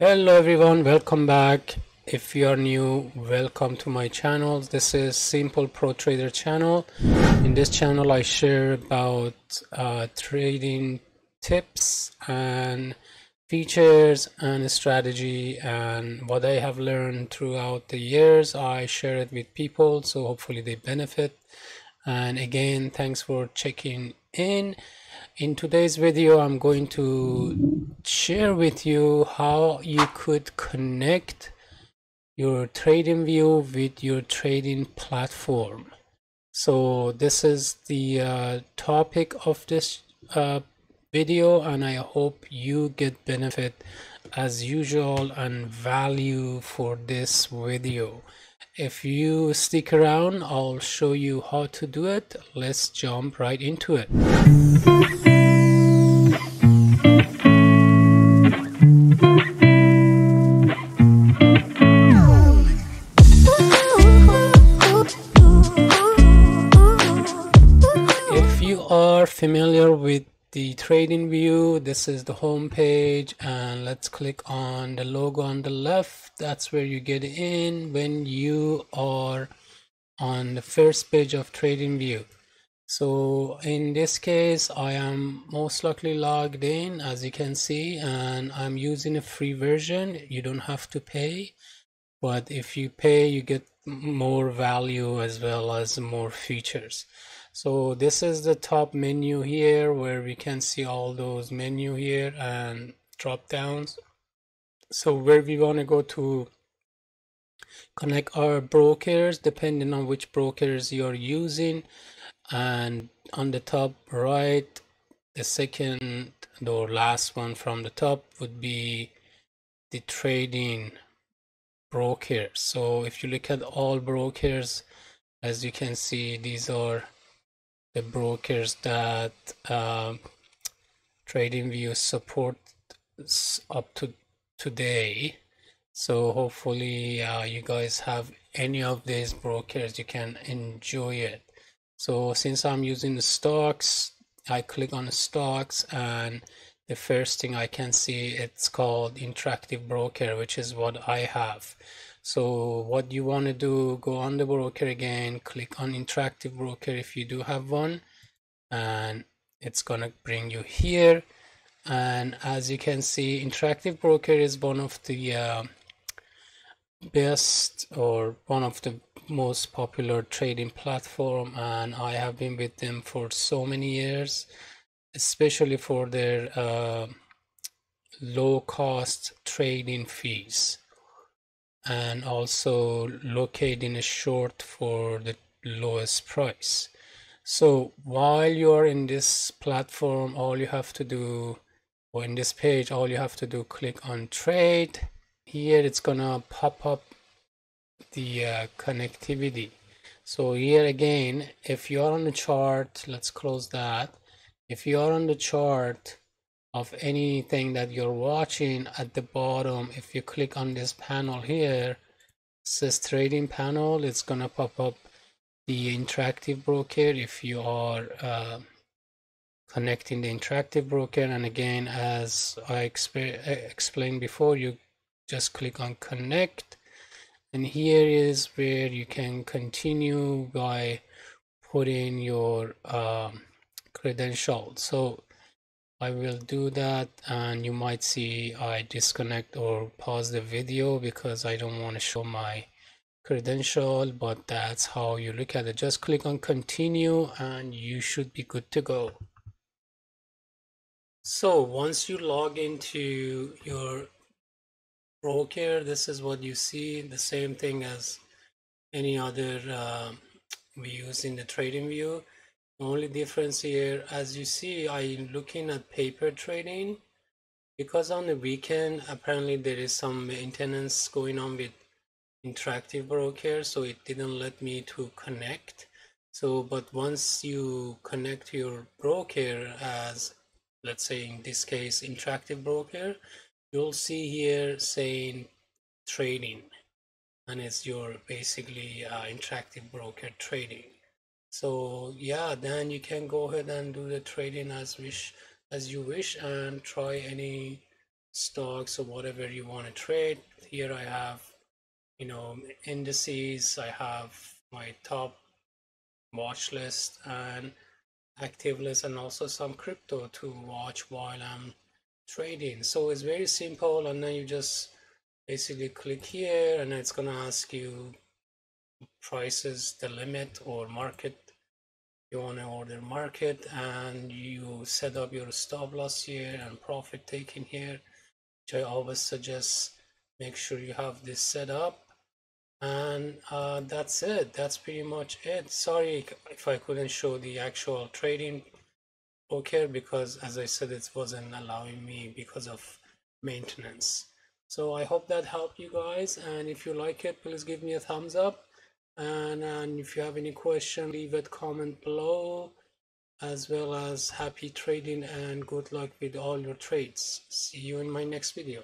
Hello everyone, welcome back. If you are new, welcome to my channel. This is Simple Pro Trader channel. In this channel I share about trading tips and features and strategy and what I have learned throughout the years. I share it with people, so hopefully they benefit. And again, thanks for checking in. In today's video, I'm going to share with you how you could connect your TradingView with your trading platform. So this is the topic of this video, and I hope you get benefit as usual and value for this video. If you stick around, I'll show you how to do it. Let's jump right into it. If you are familiar with the TradingView, this is the home page, and let's click on the logo on the left. That's where you get in when you are on the first page of TradingView. So in this case, I am most likely logged in, as you can see, and I'm using a free version. You don't have to pay, but if you pay, you get more value as well as more features. So this is the top menu here, where we can see all those menu here and drop downs. So where we want to go to connect our brokers, depending on which brokers you're using. And on the top right, the second or last one from the top would be the trading brokers. So if you look at all brokers, as you can see, these are the brokers that TradingView supports up to today. So hopefully you guys have any of these brokers, you can enjoy it. So since I'm using the stocks, I click on the stocks, and the first thing I can see, it's called interactive broker, which is what I have. So what you want to do, go on the broker again, click on interactive broker if you do have one, and it's gonna bring you here. And as you can see, interactive broker is one of the best or one of the most popular trading platform, and I have been with them for so many years, especially for their low cost trading fees, and also locating a short for the lowest price. So while you're in this platform, all you have to do, or in this page, all you have to do, click on trade. Here it's gonna pop up the connectivity. So here again, if you are on the chart, let's close that. If you are on the chart of anything that you're watching, at the bottom, if you click on this panel here, says trading panel, it's gonna pop up the interactive broker if you are connecting the interactive broker. And again, as I explained before, you just click on connect, and here is where you can continue by putting your credentials. So I will do that, and you might see I disconnect or pause the video because I don't want to show my credential, but that's how you look at it. Just click on continue and you should be good to go. So once you log into your broker, this is what you see, the same thing as any other we use in the TradingView. The only difference here, as you see, I'm looking at paper trading because on the weekend apparently there is some maintenance going on with interactive broker, so it didn't let me to connect. So but once you connect your broker, as let's say in this case interactive broker, you'll see here saying trading, and it's your basically interactive broker trading. So yeah, then you can go ahead and do the trading as you wish, and try any stocks or whatever you want to trade. Here I have, indices. I have my top watch list and active list, and also some crypto to watch while I'm trading. So it's very simple, and then you just basically click here, and it's gonna ask you prices, the limit or market. You want to order market, and you set up your stop loss here and profit taking here, which I always suggest make sure you have this set up. And that's it. That's pretty much it. Sorry if I couldn't show the actual trading poker, because as I said, it wasn't allowing me because of maintenance. So I hope that helped you guys, and if you like it, please give me a thumbs up, and if you have any question, leave a comment below, as well as happy trading and good luck with all your trades. See you in my next video.